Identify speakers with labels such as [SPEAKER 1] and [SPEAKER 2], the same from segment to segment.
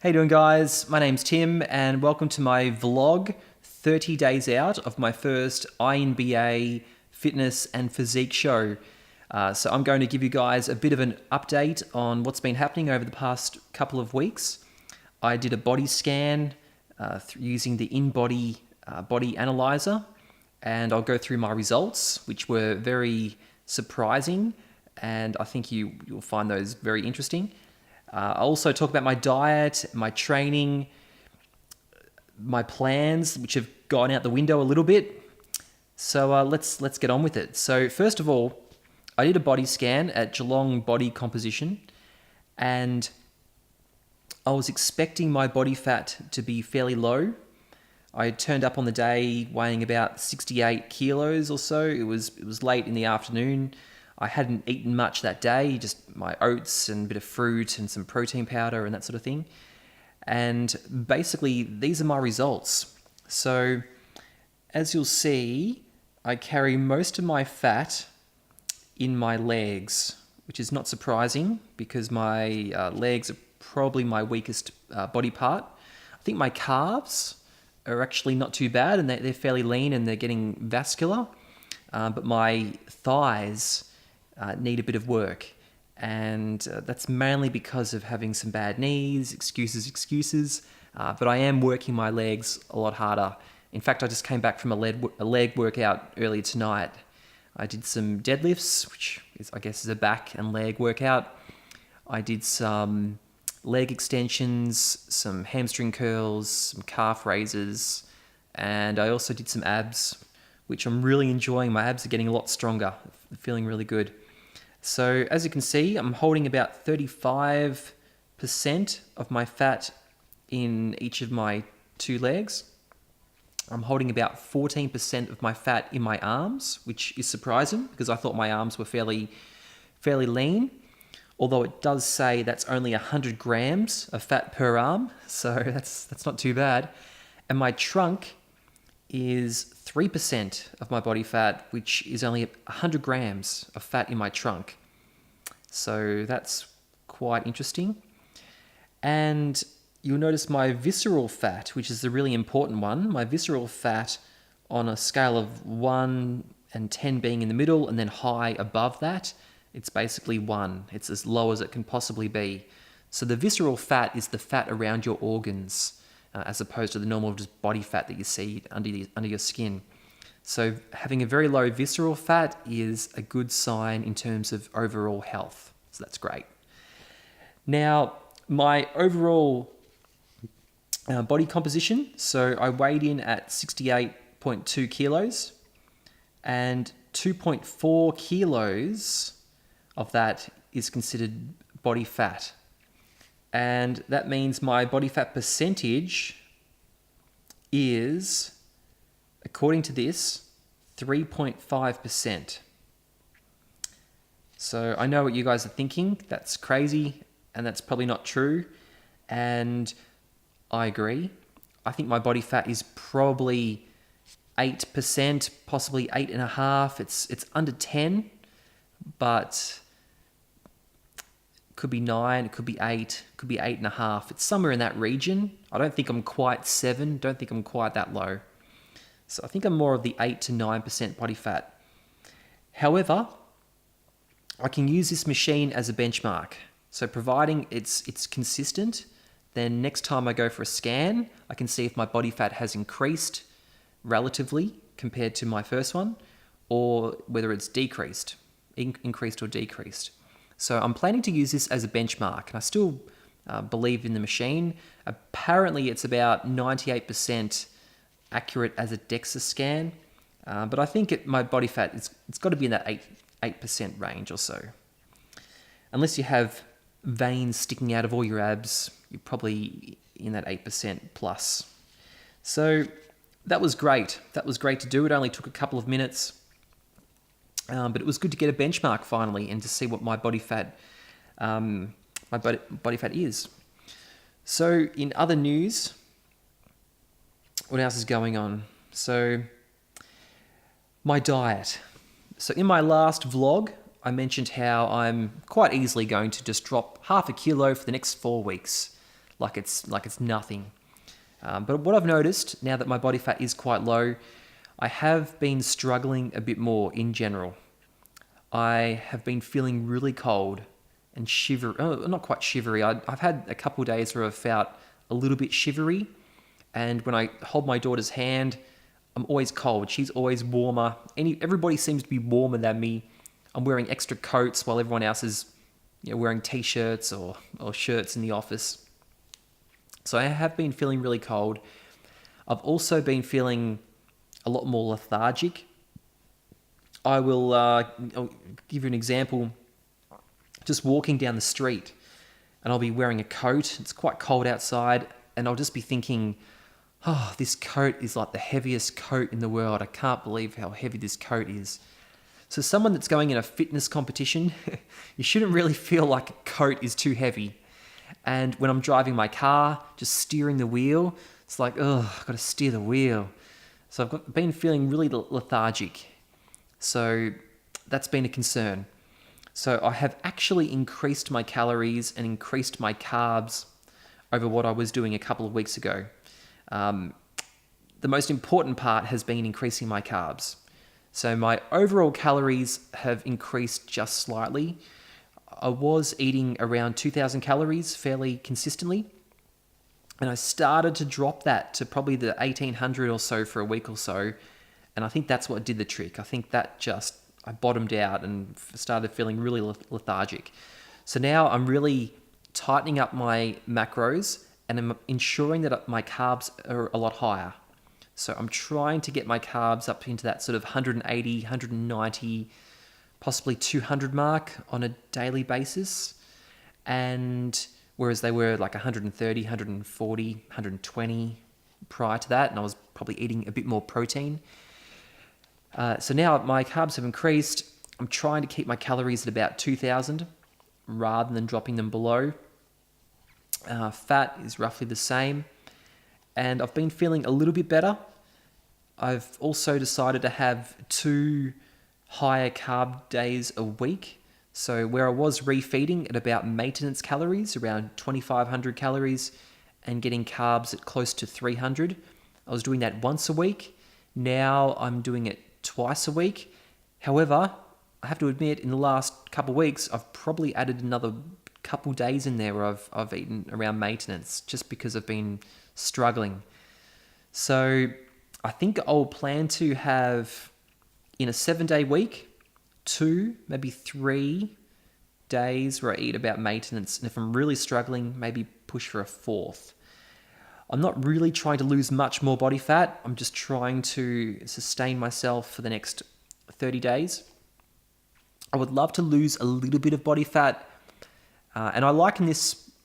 [SPEAKER 1] How you doing, guys? My name's Tim and welcome to my vlog 30 days out of my first INBA fitness and physique show. So I'm going to give you guys a bit of an update on what's been happening over the past couple of weeks. I did a body scan using the InBody body analyzer, and I'll go through my results, which were very surprising, and I think you'll find those very interesting. I'll also talk about my diet, my training, my plans, which have gone out the window a little bit. So let's get on with it. So first of all, I did a body scan at Geelong Body Composition, and I was expecting my body fat to be fairly low. I turned up on the day weighing about 68 kilos or so. It was late in the afternoon. I hadn't eaten much that day, just my oats and a bit of fruit and some protein powder and that sort of thing. And basically, these are my results. So, as you'll see, I carry most of my fat in my legs, which is not surprising because my legs are probably my weakest body part. I think my calves are actually not too bad, and they're fairly lean and they're getting vascular. But my thighs need a bit of work, and that's mainly because of having some bad knees, excuses, but I am working my legs a lot harder. In fact, I just came back from a leg workout earlier tonight. I did some deadlifts, which I guess is a back and leg workout. I did some leg extensions, some hamstring curls, some calf raises, and I also did some abs, which I'm really enjoying. My abs are getting a lot stronger, feeling really good. So as you can see, I'm holding about 35% of my fat in each of my two legs. I'm holding about 14% of my fat in my arms, which is surprising because I thought my arms were fairly lean. Although it does say that's only 100 grams of fat per arm, so that's not too bad. And my trunk is 3% of my body fat, which is only 100 grams of fat in my trunk. So that's quite interesting. And you'll notice my visceral fat, which is the really important one. My visceral fat on a scale of 1 and 10 being in the middle and then high above that, it's basically 1. It's as low as it can possibly be. So the visceral fat is the fat around your organs, as opposed to the normal just body fat that you see under your skin. So having a very low visceral fat is a good sign in terms of overall health. So that's great. Now, my overall body composition, so I weighed in at 68.2 kilos, and 2.4 kilos of that is considered body fat. And that means my body fat percentage is, according to this, 3.5%. So I know what you guys are thinking. That's crazy, and that's probably not true. And I agree. I think my body fat is probably 8%, possibly 8.5%. It's under 10, but could be 9, it could be 8, could be 8.5. It's somewhere in that region. I don't think I'm quite 7. Don't think I'm quite that low. So I think I'm more of the 8 to 9% body fat. However, I can use this machine as a benchmark. So providing it's consistent, then next time I go for a scan, I can see if my body fat has increased relatively compared to my first one, or whether it's decreased, increased or decreased. So I'm planning to use this as a benchmark, and I still believe in the machine. Apparently it's about 98% accurate as a DEXA scan, but I think my body fat, it's got to be in that 8% range or so. Unless you have veins sticking out of all your abs, you're probably in that 8% plus. So that was great. That was great to do. It only took a couple of minutes. But it was good to get a benchmark finally and to see what my body fat is. So in other news, what else is going on? So my diet. So in my last vlog, I mentioned how I'm quite easily going to just drop half a kilo for the next 4 weeks. like it's nothing. But what I've noticed now that my body fat is quite low, I have been struggling a bit more in general. I have been feeling really cold and shivery. Oh, not quite shivery. I've had a couple of days where I've felt a little bit shivery. And when I hold my daughter's hand, I'm always cold. She's always warmer. Everybody seems to be warmer than me. I'm wearing extra coats while everyone else is wearing t-shirts or shirts in the office. So I have been feeling really cold. I've also been feeling a lot more lethargic. I'll give you an example. Just walking down the street, and I'll be wearing a coat. It's quite cold outside, and I'll just be thinking, oh, this coat is like the heaviest coat in the world. I can't believe how heavy this coat is. So someone that's going in a fitness competition, you shouldn't really feel like a coat is too heavy. And when I'm driving my car, just steering the wheel, it's like, oh, I've got to steer the wheel. So I've been feeling really lethargic. So that's been a concern. So I have actually increased my calories and increased my carbs over what I was doing a couple of weeks ago. The most important part has been increasing my carbs. So my overall calories have increased just slightly. I was eating around 2,000 calories fairly consistently. And I started to drop that to probably the 1,800 or so for a week or so. And I think that's what did the trick. I think that I bottomed out and started feeling really lethargic. So now I'm really tightening up my macros and I'm ensuring that my carbs are a lot higher. So I'm trying to get my carbs up into that sort of 180, 190, possibly 200 mark on a daily basis. And whereas they were like 130, 140, 120 prior to that, and I was probably eating a bit more protein. So now my carbs have increased. I'm trying to keep my calories at about 2,000 rather than dropping them below. Fat is roughly the same. And I've been feeling a little bit better. I've also decided to have 2 higher carb days a week. So where I was refeeding at about maintenance calories, around 2,500 calories, and getting carbs at close to 300, I was doing that once a week. Now I'm doing it twice a week. However, I have to admit, in the last couple of weeks, I've probably added another couple days in there where I've eaten around maintenance just because I've been struggling. So I think I'll plan to have, in a 7-day week, 2, maybe 3 days where I eat about maintenance. And if I'm really struggling, maybe push for a 4th. I'm not really trying to lose much more body fat. I'm just trying to sustain myself for the next 30 days. I would love to lose a little bit of body fat. And I liken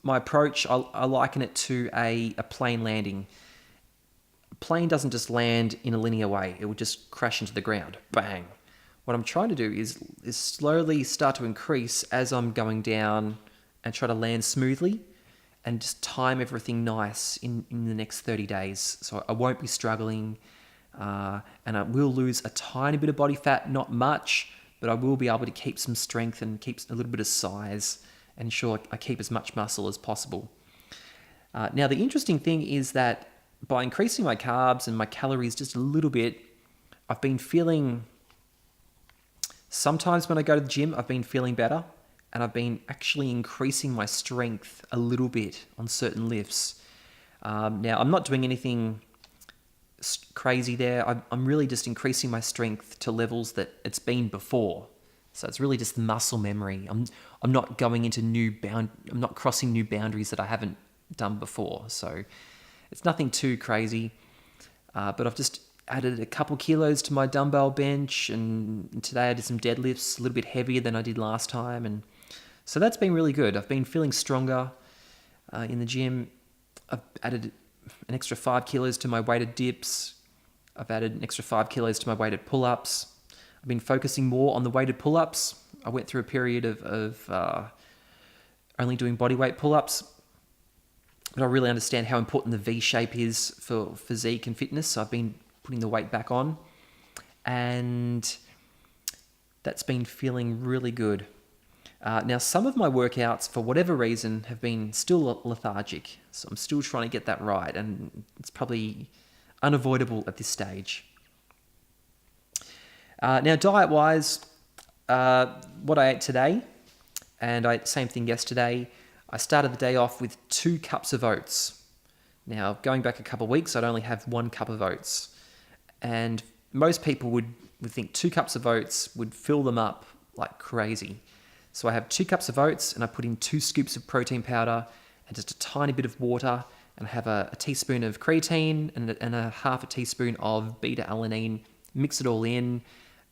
[SPEAKER 1] my approach, I liken it to a plane landing. A plane doesn't just land in a linear way. It will just crash into the ground. Bang. What I'm trying to do is slowly start to increase as I'm going down and try to land smoothly and just time everything nice in the next 30 days. So I won't be struggling and I will lose a tiny bit of body fat, not much, but I will be able to keep some strength and keep a little bit of size and ensure I keep as much muscle as possible. Now, the interesting thing is that by increasing my carbs and my calories just a little bit, I've been feeling, sometimes when I go to the gym, I've been feeling better. And I've been actually increasing my strength a little bit on certain lifts. Now, I'm not doing anything crazy there. I'm really just increasing my strength to levels that it's been before. So it's really just muscle memory. I'm not going into I'm not crossing new boundaries that I haven't done before. So it's nothing too crazy. But I've just added a couple kilos to my dumbbell bench, and today I did some deadlifts, a little bit heavier than I did last time, and so that's been really good. I've been feeling stronger in the gym. I've added an extra 5 kilos to my weighted dips. I've added an extra 5 kilos to my weighted pull-ups. I've been focusing more on the weighted pull-ups. I went through a period of only doing bodyweight pull-ups, but I really understand how important the V shape is for physique and fitness. So I've been putting the weight back on, and that's been feeling really good. Now, some of my workouts, for whatever reason, have been still lethargic. So I'm still trying to get that right, and it's probably unavoidable at this stage. Now, diet-wise, what I ate today, and same thing yesterday, I started the day off with 2 cups of oats. Now, going back a couple of weeks, I'd only have 1 cup of oats. And most people would think 2 cups of oats would fill them up like crazy. So I have 2 cups of oats, and I put in 2 scoops of protein powder and just a tiny bit of water, and I have a teaspoon of creatine and a half a teaspoon of beta-alanine, mix it all in,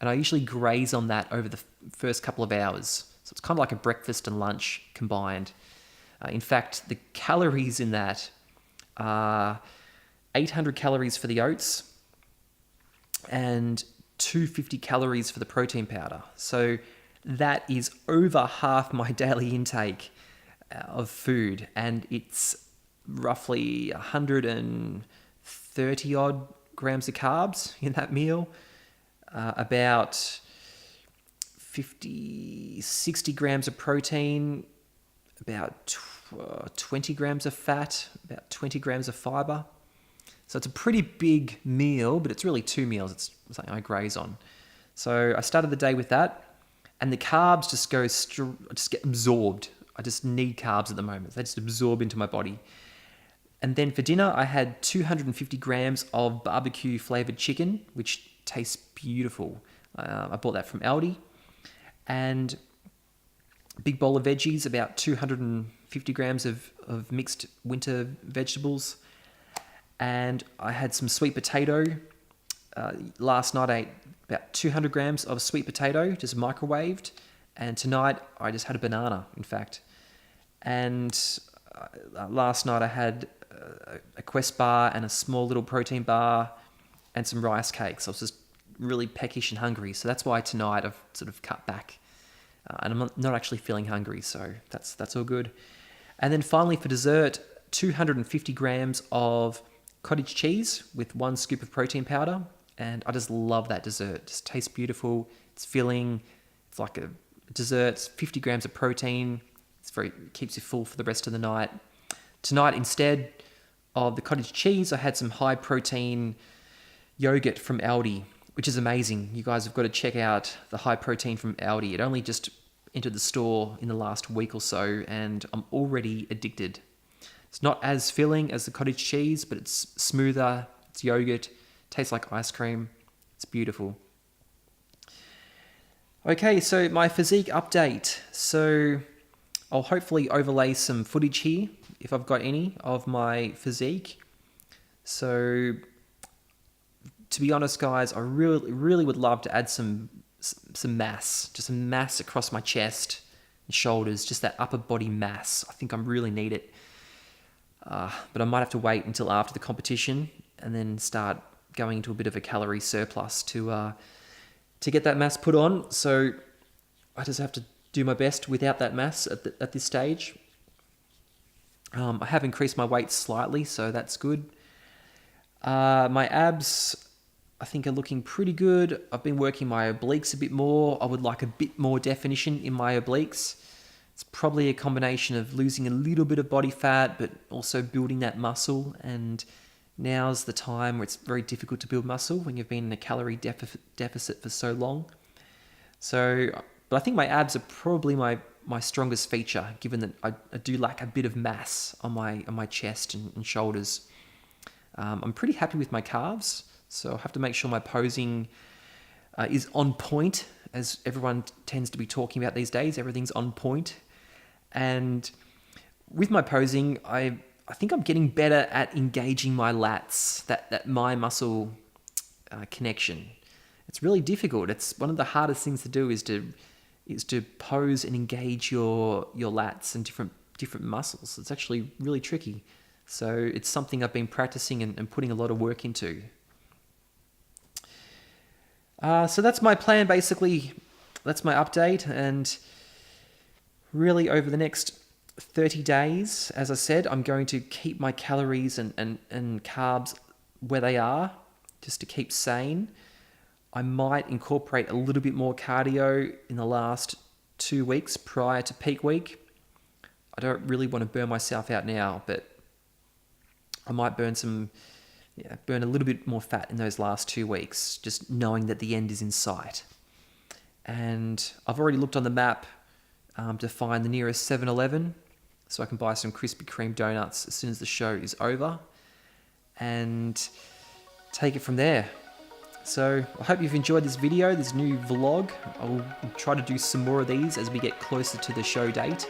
[SPEAKER 1] and I usually graze on that over the first couple of hours. So it's kind of like a breakfast and lunch combined. In fact, the calories in that are 800 calories for the oats and 250 calories for the protein powder. So that is over half my daily intake of food, and it's roughly 130 odd grams of carbs in that meal, about 60 grams of protein, about 20 grams of fat, about 20 grams of fiber. So it's a pretty big meal, but it's really 2 meals. It's something I graze on. So I started the day with that, and the carbs just get absorbed. I just need carbs at the moment. They just absorb into my body. And then for dinner, I had 250 grams of barbecue flavored chicken, which tastes beautiful. I bought that from Aldi. And a big bowl of veggies, about 250 grams of mixed winter vegetables. And I had some sweet potato. Last night I ate about 200 grams of sweet potato, just microwaved. And tonight I just had a banana, in fact. And last night I had a Quest bar and a small little protein bar and some rice cakes. I was just really peckish and hungry. So that's why tonight I've sort of cut back. And I'm not actually feeling hungry, so that's all good. And then finally for dessert, 250 grams of cottage cheese with 1 scoop of protein powder. And I just love that dessert. It just tastes beautiful. It's filling. It's like a dessert. It's 50 grams of protein. It keeps you full for the rest of the night. Tonight, instead of the cottage cheese, I had some high protein yogurt from Aldi, which is amazing. You guys have got to check out the high protein from Aldi. It only just entered the store in the last week or so, and I'm already addicted. It's not as filling as the cottage cheese, but it's smoother. It's yogurt. Tastes like ice cream. It's beautiful. Okay, so my physique update. So I'll hopefully overlay some footage here, if I've got any, of my physique. So to be honest, guys, I really would love to add some mass, just some mass across my chest and shoulders, just that upper body mass. I think I really need it. But I might have to wait until after the competition and then start going into a bit of a calorie surplus to get that mass put on. So I just have to do my best without that mass at this stage. I have increased my weight slightly, so that's good. My abs, I think, are looking pretty good. I've been working my obliques a bit more. I would like a bit more definition in my obliques. It's probably a combination of losing a little bit of body fat, but also building that muscle. And now's the time where it's very difficult to build muscle when you've been in a calorie deficit for so long. But I think my abs are probably my strongest feature, given that I do lack a bit of mass on my chest and shoulders. I'm pretty happy with my calves, so I have to make sure my posing is on point, as everyone tends to be talking about these days. Everything's on point. And with my posing, I think I'm getting better at engaging my lats, that my muscle connection. It's really difficult. It's one of the hardest things to do is to pose and engage your lats and different muscles. It's actually really tricky. So it's something I've been practicing and putting a lot of work into. So that's my plan, basically. That's my update. And really over the next 30 days, as I said, I'm going to keep my calories and carbs where they are, just to keep sane. I might incorporate a little bit more cardio in the last 2 weeks prior to peak week. I don't really want to burn myself out now, but I might burn burn a little bit more fat in those last 2 weeks, just knowing that the end is in sight. And I've already looked on the map to find the nearest 7-Eleven so I can buy some Krispy Kreme donuts as soon as the show is over and take it from there. So I hope you've enjoyed this video, this new vlog. I'll try to do some more of these as we get closer to the show date.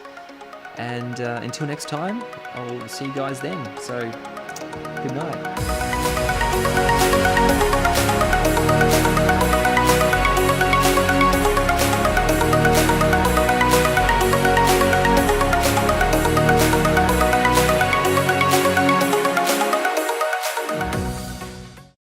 [SPEAKER 1] And until next time, I'll see you guys then. So good night.